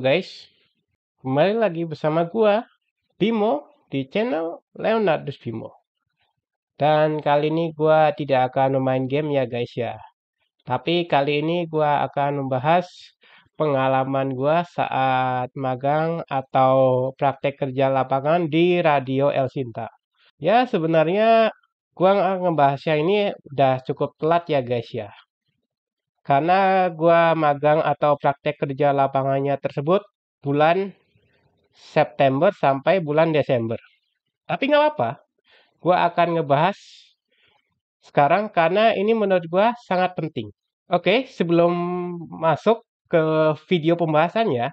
guys, kembali lagi bersama gua Bimo di channel Leonardus Bimo. Dan kali ini gua tidak akan main game ya guys ya. Tapi kali ini gua akan membahas pengalaman gua saat magang atau praktek kerja lapangan di Radio El Sinta. Ya sebenarnya gua ngebahasnya ini udah cukup telat ya guys ya. Karena gua magang atau praktek kerja lapangannya tersebut bulan September sampai bulan Desember. Tapi nggak apa-apa, gua akan ngebahas sekarang karena ini menurut gua sangat penting. Oke, sebelum masuk ke video pembahasannya,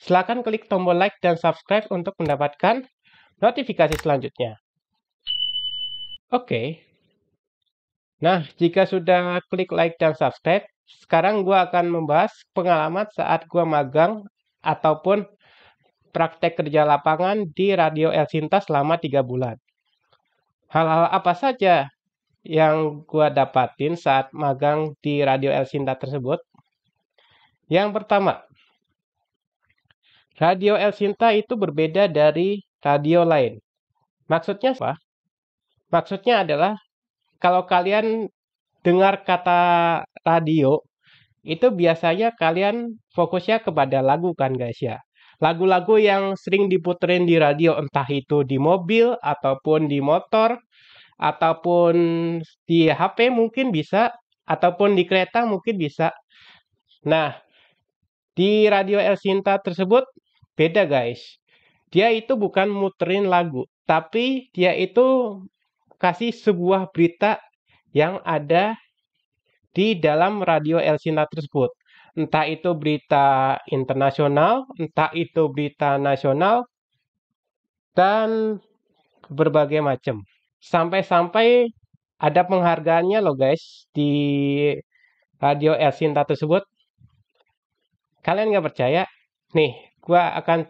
silakan klik tombol like dan subscribe untuk mendapatkan notifikasi selanjutnya. Oke. Nah, jika sudah klik like dan subscribe, sekarang gua akan membahas pengalaman saat gua magang ataupun praktek kerja lapangan di Radio El Sinta selama 3 bulan. Hal-hal apa saja yang gua dapatin saat magang di Radio El Sinta tersebut? Yang pertama, Radio El Sinta itu berbeda dari radio lain. Maksudnya apa? Maksudnya adalah kalau kalian dengar kata radio, itu biasanya kalian fokusnya kepada lagu kan guys ya. Lagu-lagu yang sering diputerin di radio, entah itu di mobil, ataupun di motor, ataupun di HP mungkin bisa, ataupun di kereta mungkin bisa. Nah, di Radio El Sinta tersebut beda guys. Dia itu bukan muterin lagu, tapi dia itu kasih sebuah berita yang ada di dalam Radio El Sinta tersebut. Entah itu berita internasional, entah itu berita nasional, dan berbagai macam. Sampai-sampai ada penghargaannya loh guys di Radio El Sinta tersebut. Kalian nggak percaya? Nih, gua akan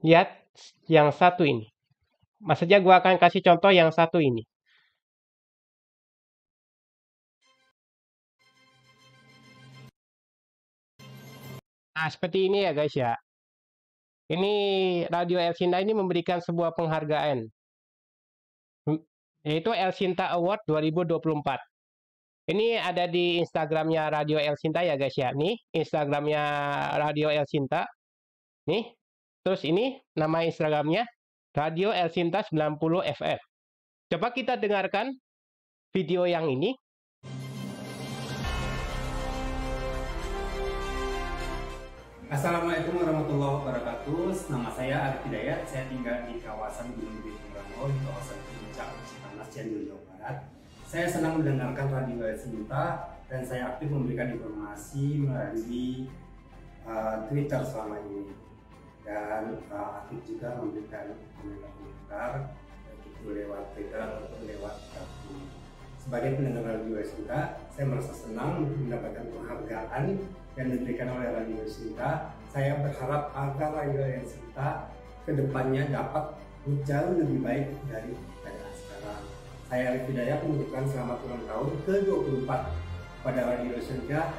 lihat yang satu ini. Maksudnya gua akan kasih contoh yang satu ini. Nah, seperti ini ya guys ya. Ini Radio El Sinta ini memberikan sebuah penghargaan, yaitu El Sinta Award 2024. Ini ada di Instagramnya Radio El Sinta ya guys ya. Nih, Instagramnya Radio El Sinta. Nih, terus ini nama Instagramnya Radio El Sinta 90 FF. Coba kita dengarkan video yang ini. Assalamualaikum warahmatullahi wabarakatuh. Nama saya Arif Hidayat. Saya tinggal di kawasan Gunung Bintang Rango, di kawasan Puncak, Cipanas, Cianjur, Jawa Barat. Saya senang mendengarkan Radio El Sinta dan saya aktif memberikan informasi melalui Twitter selama ini, dan aktif juga memberikan komentar-komentar baik itu lewat Twitter atau lewat Facebook. Sebagai pendengar Radio El Sinta, saya merasa senang mendapatkan penghargaan yang diberikan oleh Radio El Sinta. Saya berharap agar Radio El Sinta kedepannya dapat jauh lebih baik dari sekarang. Saya Arif Hidayat mengucapkan selamat ulang tahun ke-24 pada Radio El Sinta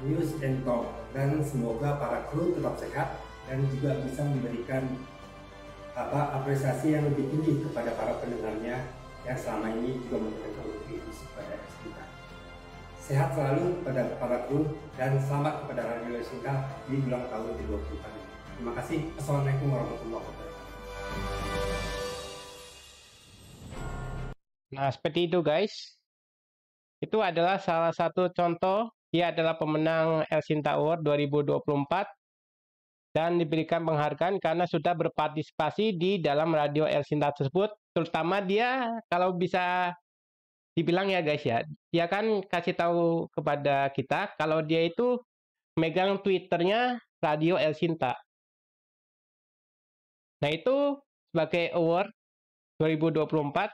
News and Talk, dan semoga para kru tetap sehat dan juga bisa memberikan apresiasi yang lebih tinggi kepada para pendengarnya yang selama ini juga memberikan kontribusi kepada El Sinta. Sehat selalu kepada para kru dan selamat kepada Radio El Sinta di ulang tahun ke-24 ini. Terima kasih. Assalamualaikum warahmatullahi wabarakatuh. Nah, seperti itu guys. Itu adalah salah satu contoh. Dia adalah pemenang El Sinta Award 2024 dan diberikan penghargaan karena sudah berpartisipasi di dalam Radio El Sinta tersebut. Terutama dia kalau bisa dibilang ya guys ya, dia kan kasih tahu kepada kita kalau dia itu megang Twitternya Radio El Sinta. Nah itu sebagai award 2024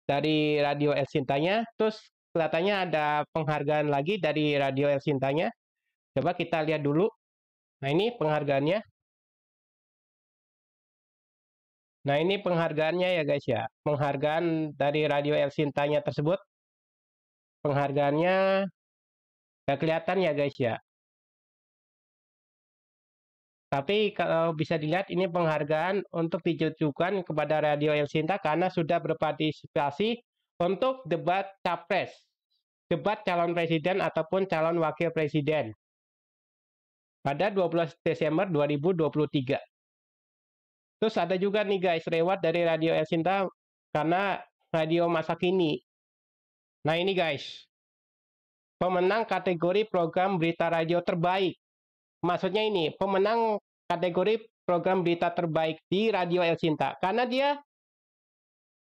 dari Radio El Sintanya. Terus kelihatannya ada penghargaan lagi dari Radio El Sintanya. Coba kita lihat dulu. Nah ini penghargaannya. Nah ini penghargaannya ya guys ya. Penghargaan dari Radio El Sintanya tersebut. Penghargaannya nggak kelihatan ya guys ya. Tapi kalau bisa dilihat ini penghargaan untuk ditujukan kepada Radio El Sinta karena sudah berpartisipasi untuk debat capres, debat calon presiden ataupun calon wakil presiden pada 12 Desember 2023. Terus ada juga nih guys, reward dari Radio El Sinta karena radio masa kini. Nah ini guys, pemenang kategori program berita radio terbaik. Maksudnya ini, pemenang kategori program berita terbaik di Radio El Sinta. Karena dia,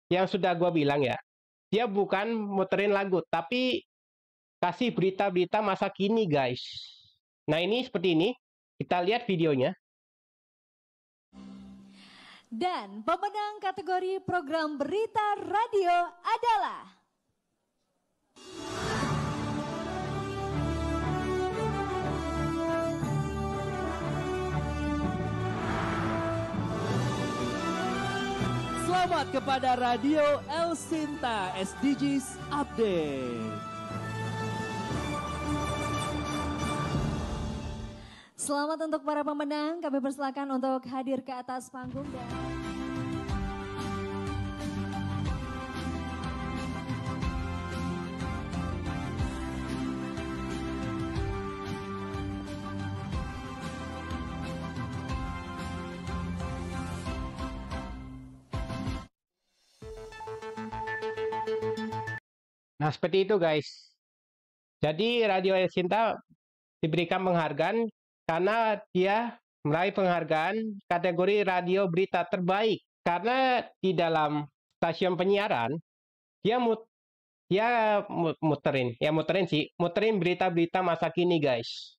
yang sudah gue bilang ya, dia bukan muterin lagu, tapi kasih berita-berita masa kini guys. Nah ini seperti ini, kita lihat videonya. Dan pemenang kategori program berita radio adalah Selamat kepada Radio El Sinta SDGs Update. Selamat untuk para pemenang, kami persilakan untuk hadir ke atas panggung dan Nah seperti itu guys. Jadi Radio El Sinta diberikan penghargaan karena dia meraih penghargaan kategori radio berita terbaik. Karena di dalam stasiun penyiaran dia muterin berita-berita masa kini guys.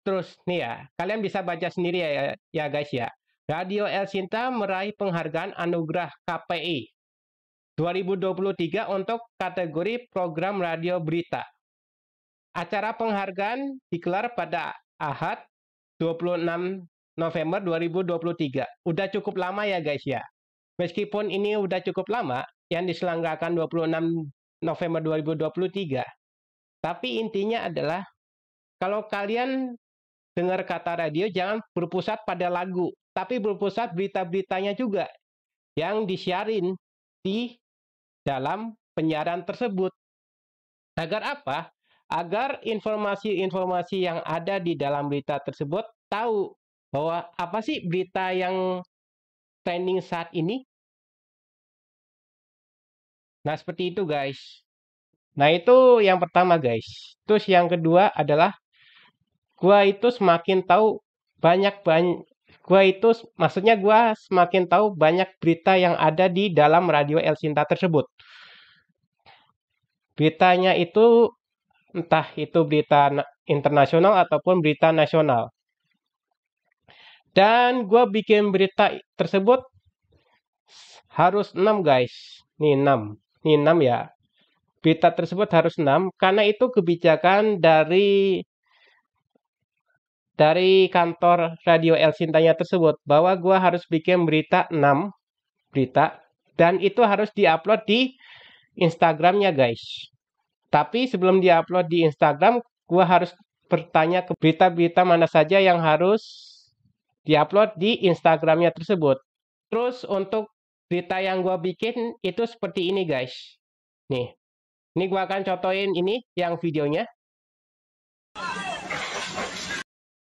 Terus nih ya, kalian bisa baca sendiri ya guys ya. Radio El Sinta meraih penghargaan anugerah KPI 2023 untuk kategori program radio berita. Acara penghargaan digelar pada Ahad 26 November 2023. Udah cukup lama ya guys ya. Meskipun ini udah cukup lama yang diselenggarakan 26 November 2023. Tapi intinya adalah kalau kalian dengar kata radio jangan berpusat pada lagu, tapi berpusat berita-beritanya juga yang disiarin di dalam penyiaran tersebut. Agar apa? Agar informasi-informasi yang ada di dalam berita tersebut tahu bahwa apa sih berita yang trending saat ini. Nah, seperti itu guys. Nah, itu yang pertama guys. Terus yang kedua adalah gua itu semakin tahu gua semakin tahu banyak berita yang ada di dalam Radio El Sinta tersebut. Beritanya itu entah itu berita internasional ataupun berita nasional. Dan gue bikin berita tersebut harus 6 guys. Nih 6. Nih 6 ya. Berita tersebut harus 6 karena itu kebijakan dari kantor Radio El Sintanya tersebut bahwa gue harus bikin berita 6 berita dan itu harus diupload di Instagramnya guys. Tapi sebelum diupload di Instagram, gue harus bertanya ke berita-berita mana saja yang harus diupload di Instagramnya tersebut. Terus untuk berita yang gue bikin itu seperti ini guys. Nih, ini gue akan contohin ini yang videonya.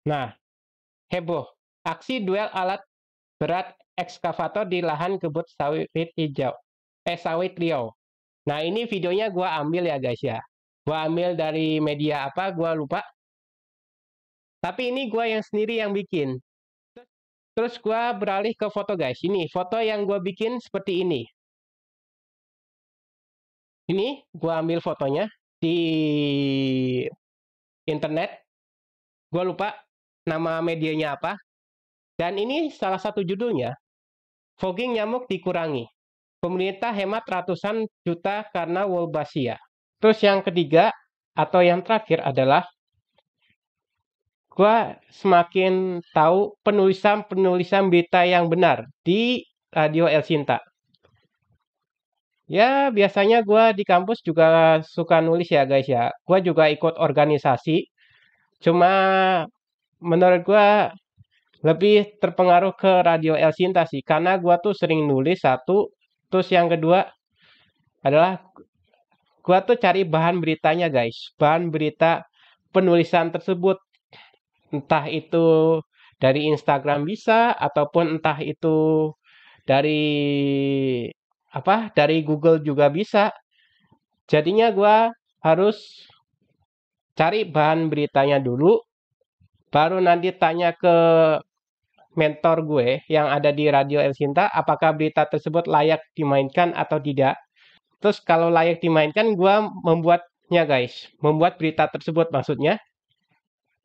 Nah, heboh. Aksi duel alat berat ekskavator di lahan kebun sawit Riau. Nah, ini videonya gue ambil ya guys ya. Gue ambil dari media apa, gue lupa. Tapi ini gue yang sendiri yang bikin. Terus gue beralih ke foto guys. Ini foto yang gue bikin seperti ini. Ini gue ambil fotonya di internet. Gue lupa nama medianya apa. Dan ini salah satu judulnya. Fogging nyamuk dikurangi. Pemerintah hemat ratusan juta karena Wolbachia. Terus yang ketiga atau yang terakhir adalah gue semakin tahu penulisan berita yang benar di Radio El Sinta. Ya biasanya gue di kampus juga suka nulis ya guys ya. Gue juga ikut organisasi. Cuma menurut gue lebih terpengaruh ke Radio El Sinta sih, karena gua tuh sering nulis satu, terus yang kedua adalah gua tuh cari bahan beritanya guys, bahan berita penulisan tersebut, entah itu dari Instagram bisa, ataupun entah itu dari dari Google juga bisa. Jadinya gua harus cari bahan beritanya dulu, baru nanti tanya ke mentor gue yang ada di Radio El Sinta, apakah berita tersebut layak dimainkan atau tidak. Terus kalau layak dimainkan, gue membuatnya guys. Membuat berita tersebut maksudnya.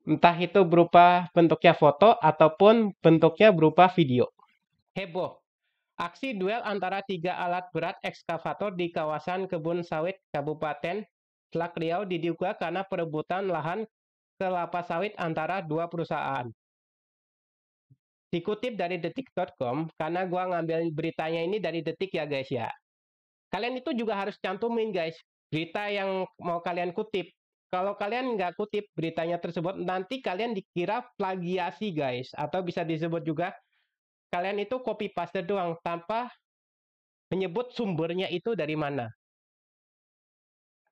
Entah itu berupa bentuknya foto ataupun bentuknya berupa video. Heboh. Aksi duel antara 3 alat berat ekskavator di kawasan kebun sawit Kabupaten Selak Riau diduga karena perebutan lahan kelapa sawit antara dua perusahaan. Dikutip dari detik.com, karena gua ngambil beritanya ini dari Detik ya guys ya. Kalian itu juga harus cantumin guys, berita yang mau kalian kutip. Kalau kalian nggak kutip beritanya tersebut, nanti kalian dikira plagiasi guys. Atau bisa disebut juga, kalian itu copy paste doang, tanpa menyebut sumbernya itu dari mana.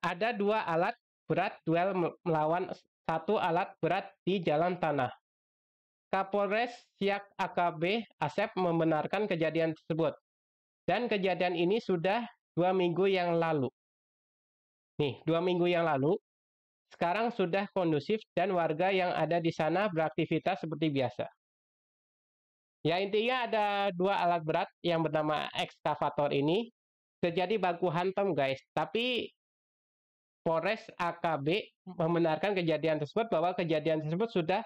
Ada 2 alat berat duel melawan 1 alat berat di jalan tanah. Kapolres Siak AKB Asep membenarkan kejadian tersebut. Dan kejadian ini sudah 2 minggu yang lalu. Nih, 2 minggu yang lalu, sekarang sudah kondusif dan warga yang ada di sana beraktivitas seperti biasa. Ya intinya ada 2 alat berat yang bernama ekskavator ini terjadi baku hantam guys. Tapi Polres AKB membenarkan kejadian tersebut, bahwa kejadian tersebut sudah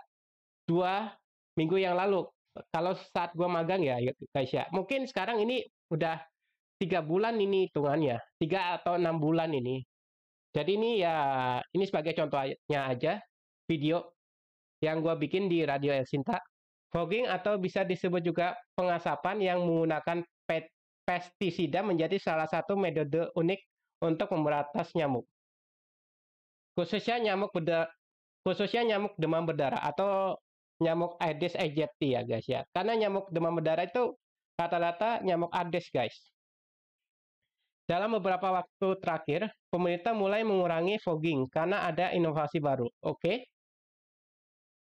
2 minggu yang lalu. Kalau saat gua magang ya guys ya. Mungkin sekarang ini udah 3 bulan ini hitungannya. 3 atau 6 bulan ini. Jadi ini ya, ini sebagai contohnya aja video yang gua bikin di Radio El Sinta. Fogging atau bisa disebut juga pengasapan yang menggunakan pestisida menjadi salah satu metode unik untuk memberantas nyamuk. Khususnya nyamuk demam berdarah atau nyamuk Aedes aegypti ya guys ya. Karena nyamuk demam berdarah itu rata-rata nyamuk Aedes guys. Dalam beberapa waktu terakhir, pemerintah mulai mengurangi fogging karena ada inovasi baru. Oke.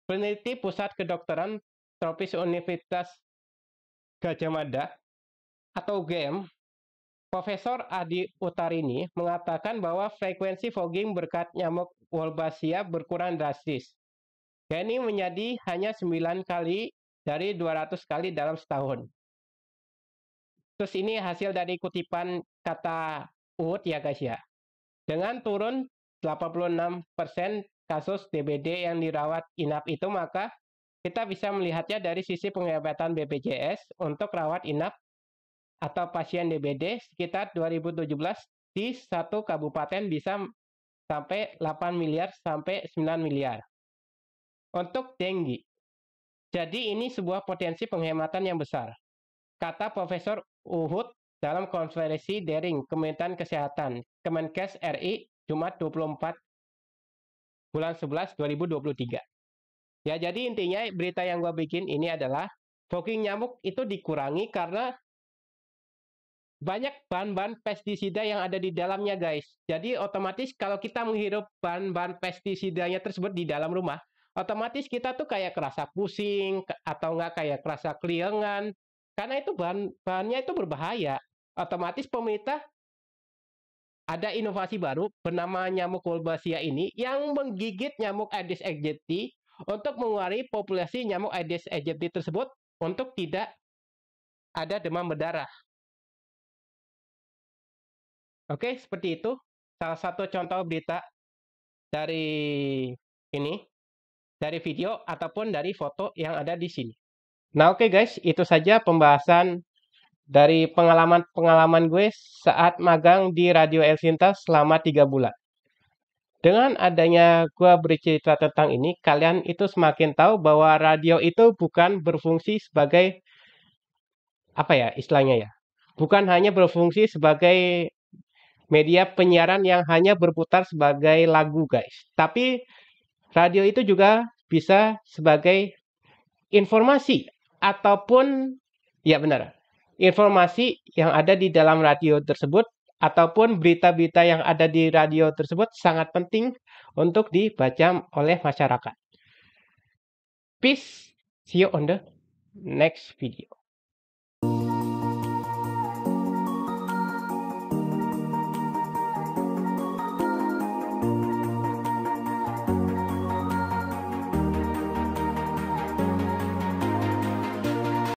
Peneliti Pusat Kedokteran Tropis Universitas Gadjah Mada atau UGM, Profesor Adi Utarini mengatakan bahwa frekuensi fogging berkat nyamuk Wolbachia berkurang drastis. Ini menjadi hanya 9 kali dari 200 kali dalam setahun. Terus ini hasil dari kutipan kata UUD ya guys ya. Dengan turun 86% kasus DBD yang dirawat inap itu, maka kita bisa melihatnya dari sisi penghematan BPJS untuk rawat inap atau pasien DBD sekitar 2017 di satu kabupaten bisa sampai 8 miliar sampai 9 miliar. Untuk dengue. Jadi ini sebuah potensi penghematan yang besar. Kata Profesor Uhud dalam konferensi daring Kementerian Kesehatan Kemenkes RI Jumat 24 bulan 11 2023. Ya jadi intinya berita yang gue bikin ini adalah fogging nyamuk itu dikurangi karena banyak bahan-bahan pestisida yang ada di dalamnya guys. Jadi otomatis kalau kita menghirup bahan-bahan pestisidanya tersebut di dalam rumah, otomatis kita tuh kayak kerasa pusing atau enggak kayak kerasa keliengan. Karena itu bahannya itu berbahaya. Otomatis pemerintah ada inovasi baru bernama nyamuk Wolbachia ini yang menggigit nyamuk Aedes aegypti untuk mengurangi populasi nyamuk Aedes aegypti tersebut untuk tidak ada demam berdarah. Oke, seperti itu. Salah satu contoh berita dari ini, dari video ataupun dari foto yang ada di sini. Nah oke guys, itu saja pembahasan dari pengalaman gue saat magang di Radio El Sinta selama 3 bulan. Dengan adanya gue bercerita tentang ini, kalian itu semakin tahu bahwa radio itu bukan berfungsi sebagai, apa ya istilahnya ya, bukan hanya berfungsi sebagai media penyiaran yang hanya berputar sebagai lagu guys. Tapi radio itu juga bisa sebagai informasi ataupun ya benar, informasi yang ada di dalam radio tersebut ataupun berita-berita yang ada di radio tersebut sangat penting untuk dibaca oleh masyarakat. Peace, see you on the next video.